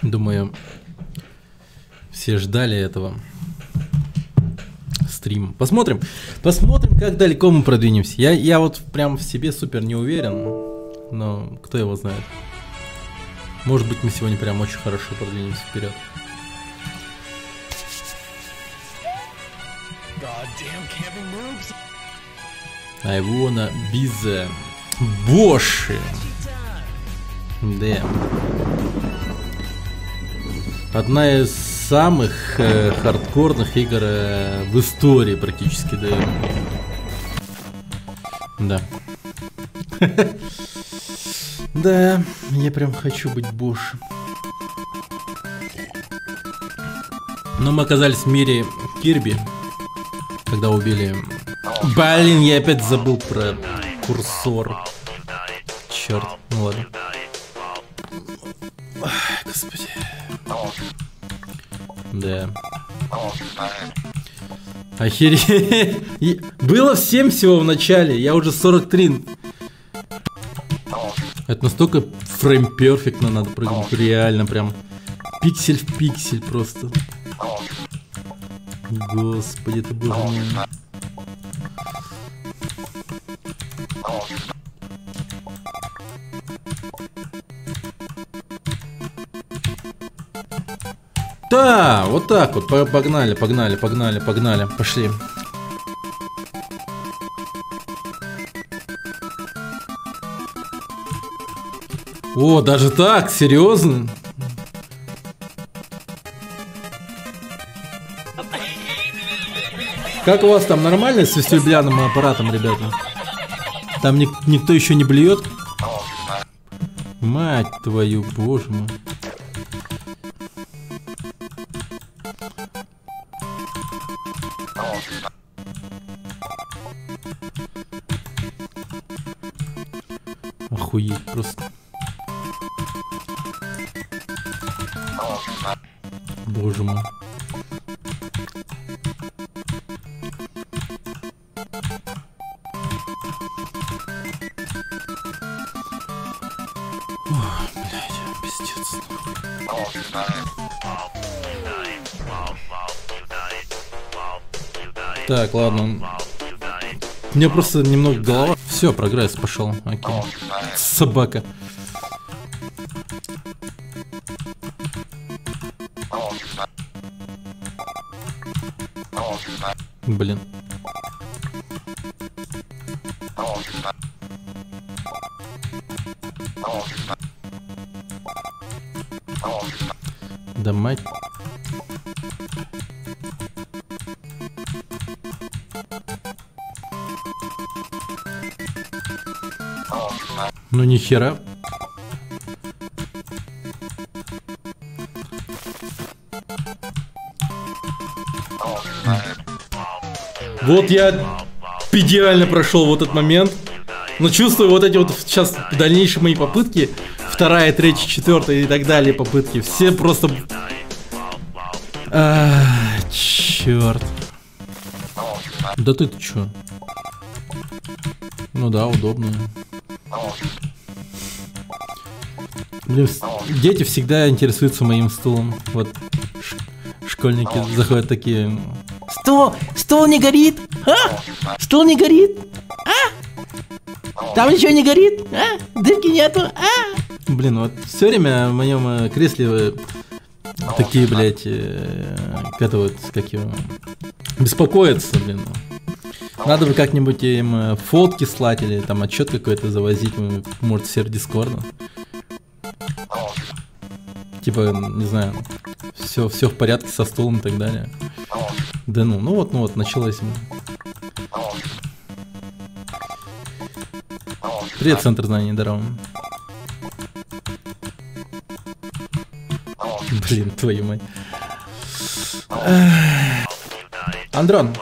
Думаю, все ждали этого стрима. Посмотрим, как далеко мы продвинемся. Я вот прям в себе супер не уверен, но кто его знает. Может быть, мы сегодня прям очень хорошо продвинемся вперед. I wanna be the Bosch. Да. Одна из самых хардкорных игр в истории практически, да. Да. Да, я прям хочу быть Bosch. Но мы оказались в мире Кирби, когда убили... Блин, я опять забыл про курсор. Черт, ну ладно. Ой, господи. Да. Охереть. Было всем всего в начале, я уже 43. Это настолько фрейм-перфектно надо прыгнуть, реально прям пиксель в пиксель просто. Господи, ты боже мой. Да, вот так вот, погнали, пошли. О, даже так, серьезно? Как у вас там, нормально с вестибулярным аппаратом, ребята? Там никто еще не блюет? Мать твою, боже мой. Охуеть просто. Боже мой. Ох, блядь, пиздец. Так, ладно. У меня просто немного голова. Все, прогресс пошел. Окей. Собака. Блин. Да мать. Ну ни хера. Вот я идеально прошел вот этот момент. Но чувствую вот эти вот сейчас дальнейшие мои попытки. Вторая, третья, четвертая и так далее попытки. Все просто... черт. Да ты чё? Ну да, удобно. Блин, дети всегда интересуются моим стулом. Вот школьники заходят такие... Стул не горит? А? Стул не горит? А? Там ничего не горит? А? Дырки нету? А? Блин, вот все время в моем кресле такие, блядь, это вот, как его, беспокоятся, блин. Надо бы как-нибудь им фотки слать или там отчет какой-то завозить, может, в сервер Дискорда. Типа, не знаю, все в порядке со стулом и так далее. Да ну вот, началось. Привет, Центр знаний, здорово. Блин, твою мать. Андрон,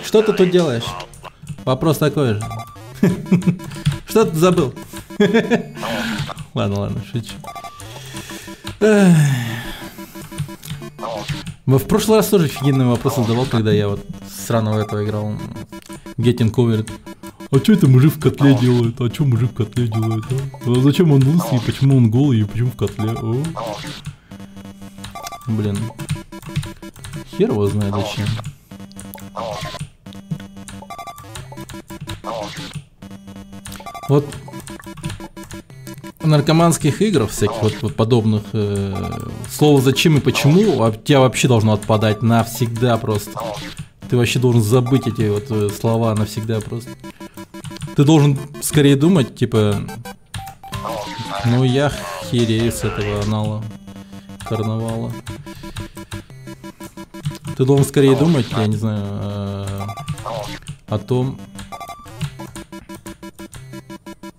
что ты тут делаешь? Вопрос такой же. Что ты забыл? Ладно, шучу. В прошлый раз тоже офигенный вопрос задавал, когда я вот сраного этого играл. Getting Covered. А что это мужик в котле делает? А что мужик в котле делает? А зачем он лысый? Почему он голый? И почему в котле? О. Блин. Хер его знает зачем. Вот в наркоманских играх всяких вот подобных слово зачем и почему у тебя вообще должно отпадать навсегда просто. Ты вообще должен забыть эти вот слова навсегда просто. Ты должен скорее думать, типа, ну я херею с этого анала, карнавала. Ты должен скорее думать, я не знаю, о том...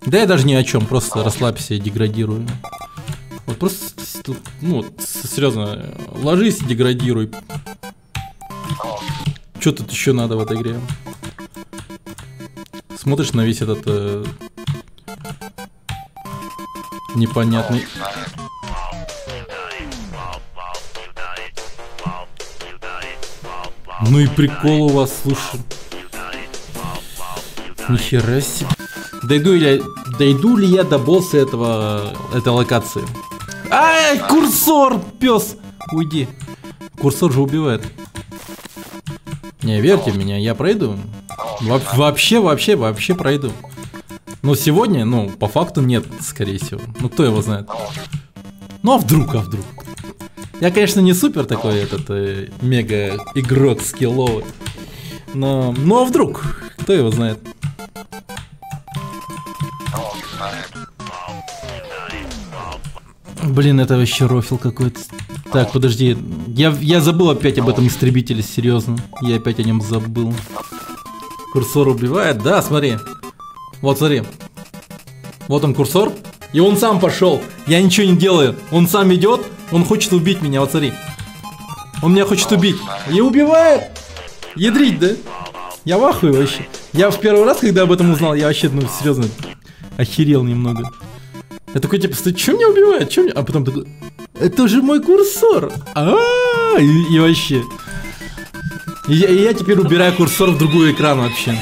Да я даже ни о чем, просто расслабься и деградируй. Вот просто, ну, серьезно, ложись и деградируй. Что тут еще надо в этой игре? Смотришь на весь этот непонятный... Ну и прикол у вас, слушай. Нихера себе. Дойду ли я до босса этой локации? Ай, курсор, пес! Уйди. Курсор же убивает. Не, верьте в меня, я пройду. Вообще пройду. Но сегодня, ну, по факту нет, скорее всего. Ну, кто его знает. Ну, а вдруг? Я, конечно, не супер такой мега игрок скилловый. Но а вдруг? Кто его знает? Блин, это вообще рофил какой-то. Так, подожди. Я забыл опять об этом истребителе, серьезно. Я опять о нем забыл. Курсор убивает? Да, смотри. Вот, смотри. Вот он, курсор. И он сам пошел. Я ничего не делаю. Он сам идет. Он хочет убить меня, вот смотри. Он меня хочет убить. И убивает. Ядрить, да? Я в ахуе вообще. Я в первый раз, когда об этом узнал, я вообще, ну, серьезно, охерел немного. Я такой, типа, что меня убивает? Чё меня? А потом такой, это же мой курсор. И вообще. И я теперь убираю курсор в другой экран вообще.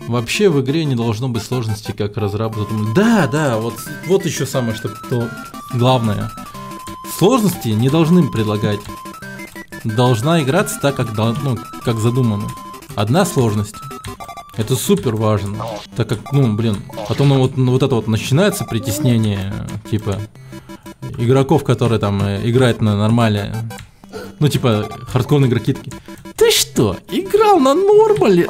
Вообще в игре не должно быть сложности, как разработать. Да, вот еще самое, что главное. Сложности не должны предлагать. Должна играться так, как задумано. Одна сложность. Это супер важно. Так как, потом вот это вот начинается притеснение, типа, игроков, которые там играют на нормале. Ну, типа, хардкорные игроки такие. Ты что, играл на нормале?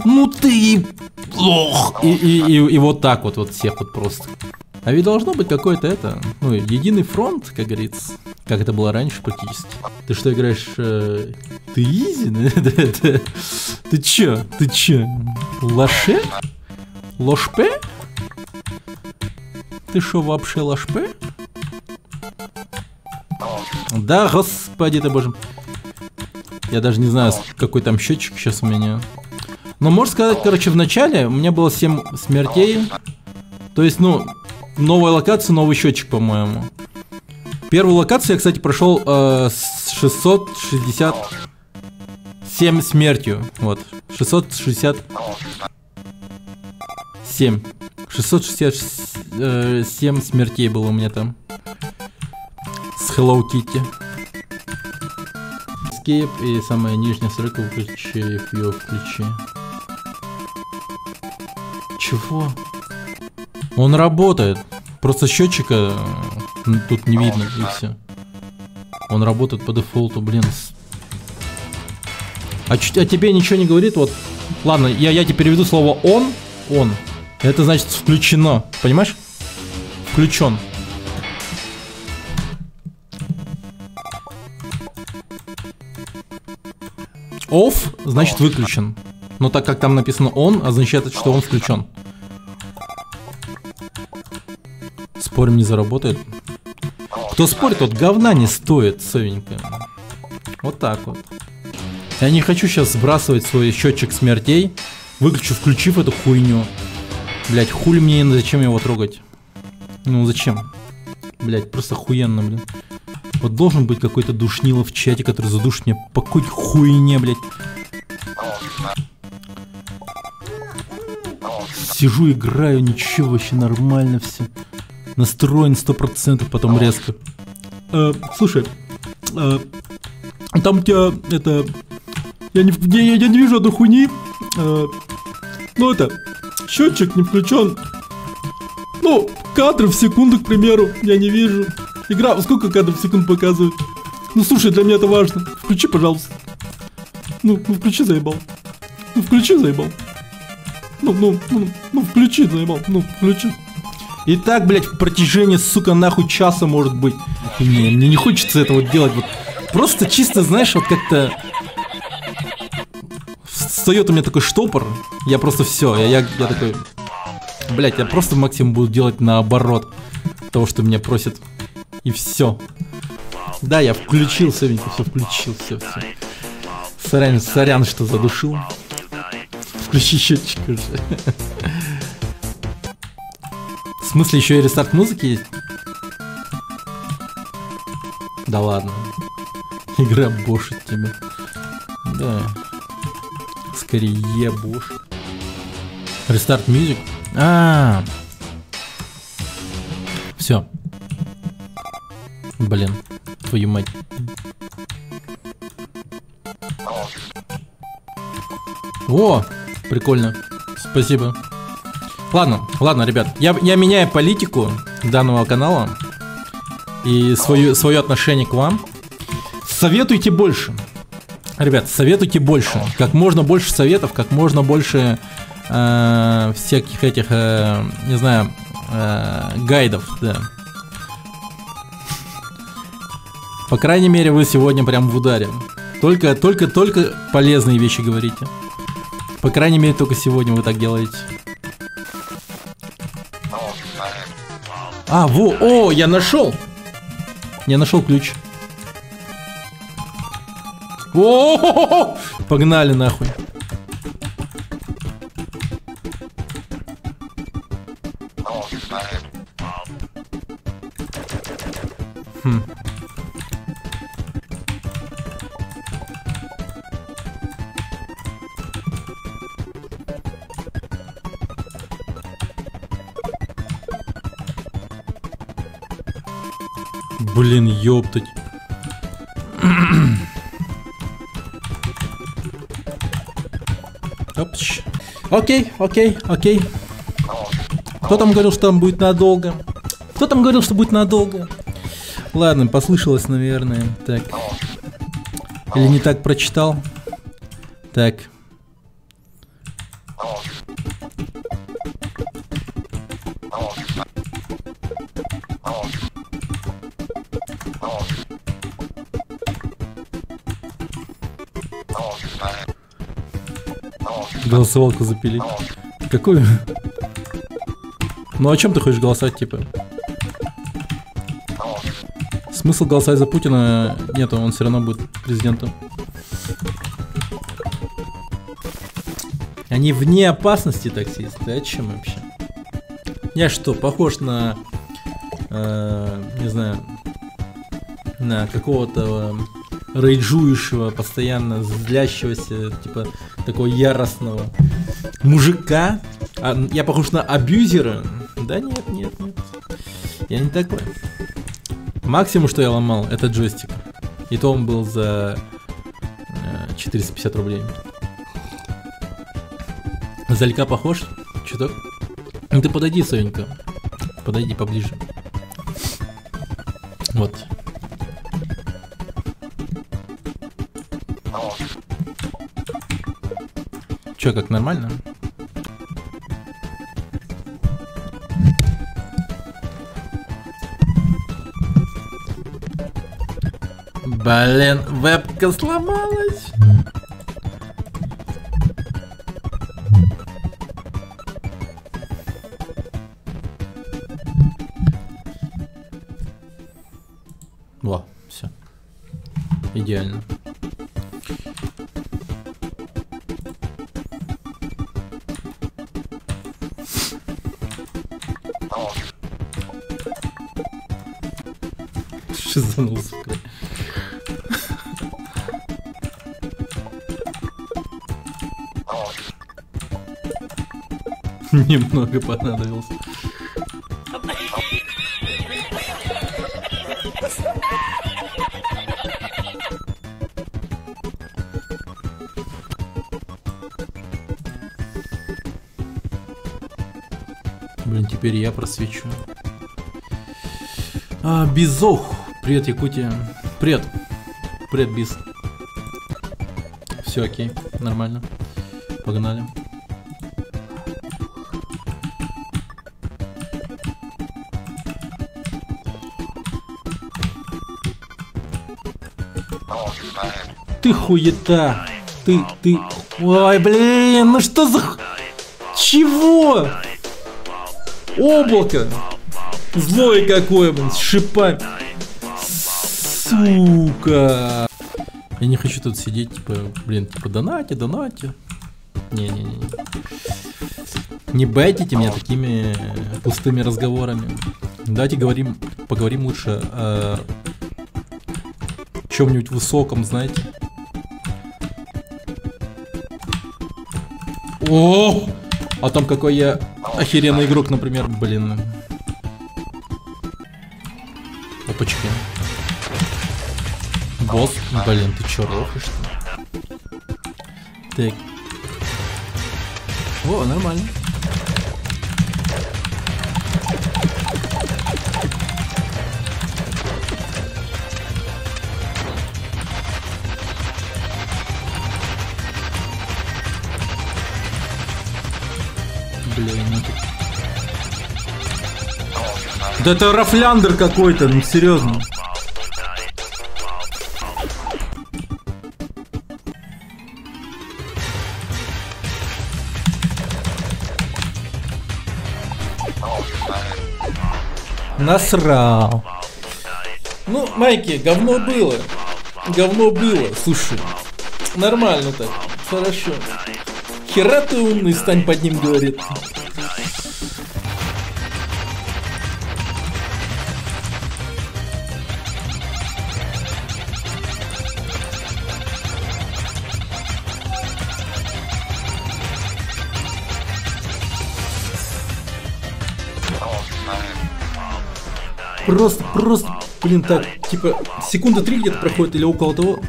Ну ты плох. И вот так вот всех вот просто. А ведь должно быть какой-то единый фронт, как говорится. Как это было раньше практически. Ты что, играешь... Ты изи? Ты чё? Лаше? Ложпе? Ты шо вообще ложпе? Да, господи ты боже. Я даже не знаю, какой там счетчик сейчас у меня. Но можно сказать, короче, в начале у меня было 7 смертей. То есть, новая локация, новый счетчик, по-моему. Первую локацию я, кстати, прошел с 667 смертью. Вот. 667 смертей было у меня там. С Hello Kitty. Escape и самая нижняя стройка включи. Чего? Он работает. Просто счетчика тут не видно, и все. Он работает по дефолту, блин. А тебе ничего не говорит? Вот. Ладно, я тебе переведу слово он. Это значит включено. Понимаешь? Включен. Off значит выключен. Но так как там написано on, означает, что он включен. Спорим, не заработает. Кто спорит, тот говна не стоит, совенько. Вот так вот. Я не хочу сейчас сбрасывать свой счетчик смертей, включив эту хуйню. Блять, хули мне, зачем его трогать? Ну зачем? Блять, просто охуенно, блин. Вот должен быть какой-то душнило в чате, который задушит меня по какой-то хуйне, блять. Сижу, играю, ничего, вообще нормально все. настроен 100%, потом резко. Слушай, там у тебя это... Я не вижу одной хуйни. Ну это, счетчик не включен. Ну, кадров в секунду, к примеру, я не вижу. Игра, сколько кадров в секунду показывает? Ну слушай, для меня это важно. Включи, пожалуйста. Ну включи, заебал. Ну включи, заебал. Ну включи, заебал. Ну включи. И так, блядь, в протяжении, сука, нахуй часа может быть. Мне не хочется этого делать. Вот просто чисто, знаешь, вот как-то встает у меня такой штопор. Я просто все, я такой, блядь, я просто максимум буду делать наоборот того, что меня просят. И все. Да, я включил, все включил, все. Сорян, что задушил. Включи счетчик уже. В смысле, еще и рестарт музыки есть? Да ладно. Игра бошит тебя. Да. Скорее бошит. Рестарт музык? Все. Блин, твою мать. О, прикольно. Спасибо. Ладно, ребят. Я меняю политику данного канала и свое отношение к вам. Советуйте больше. Ребят, советуйте больше. Как можно больше советов, как можно больше всяких этих, не знаю, гайдов, да. По крайней мере, вы сегодня прям в ударе. Только полезные вещи говорите. По крайней мере, только сегодня вы так делаете. Я нашел! Я нашел ключ. Погнали нахуй. Блин, ёптать. Окей. Кто там говорил, что там будет надолго? Кто там говорил, что будет надолго? Ладно, послышалось, наверное. Так. Или не так прочитал? Так. Голосовалку запилить. Какую? Ну о чем ты хочешь голосовать, типа? Смысл голосовать за Путина нету, он все равно будет президентом. Они вне опасности, таксисты. О чем вообще? Я что, похож на, не знаю, на какого-то рейджующего, постоянно злящегося, типа такого яростного мужика? Я похож на абьюзера? Да нет. Я не такой. Максимум, что я ломал, это джойстик. И то он был за 450 рублей. Залька похож? Чуток? Ну ты подойди, Сонька. Подойди поближе. Вот. Чё, как нормально? Блин, вебка сломалась. Во, все. Идеально. Шизанулся. Немного понадобился. Блин, теперь я просвечу. Бизох. Привет, Якутия. Привет. Привет, Биз. Все окей, нормально. Погнали. Ты хуета. Ты. Ой, блин, ну что за... Чего? Облако. Злое какое, блин, с шипами. Сука. Я не хочу тут сидеть, типа, блин, типа, донати. Не-не-не. Не байтите меня такими пустыми разговорами. Давайте поговорим лучше о чем-нибудь высоком, знаете. О! О том, какой я охеренный игрок, например, блин. Опачки. Босс, блин, ты чё, рофишь? Так. О, нормально. Блин, ну тут... Да это рафляндер какой-то, ну серьезно. Насрал. Ну, Майки, говно было. Слушай, нормально так, хорошо. Хера ты умный, стань под ним, говорит. Просто, блин, так, типа, секунда 3 где-то проходит или около того.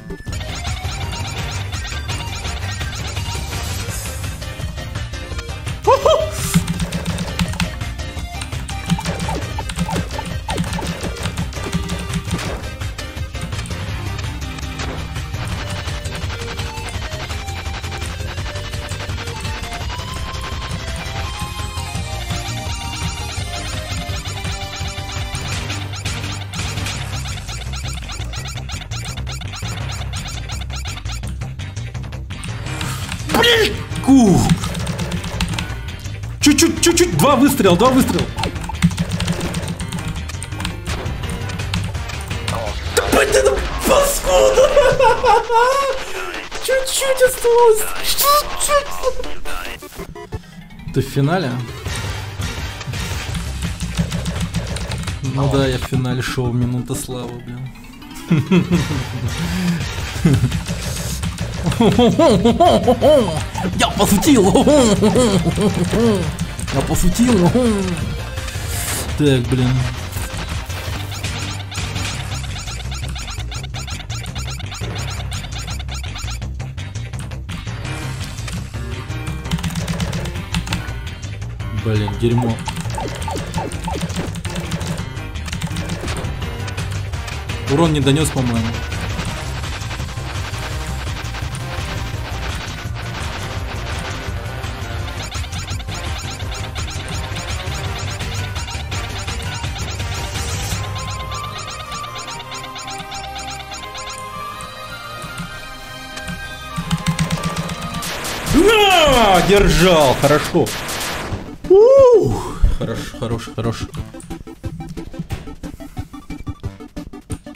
Чуть-чуть, два выстрела. Да блин, это паскуда! Чуть-чуть осталось. Ты в финале? Ну да, я в финале шоу «Минута славы», блин. Я пошутил. Так, блин. Блин, дерьмо. Урон не донес, по-моему. Держал, хорошо. Хорош.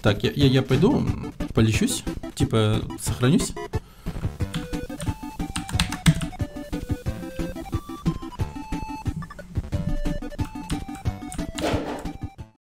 Так, я пойду, полечусь, типа, сохранюсь.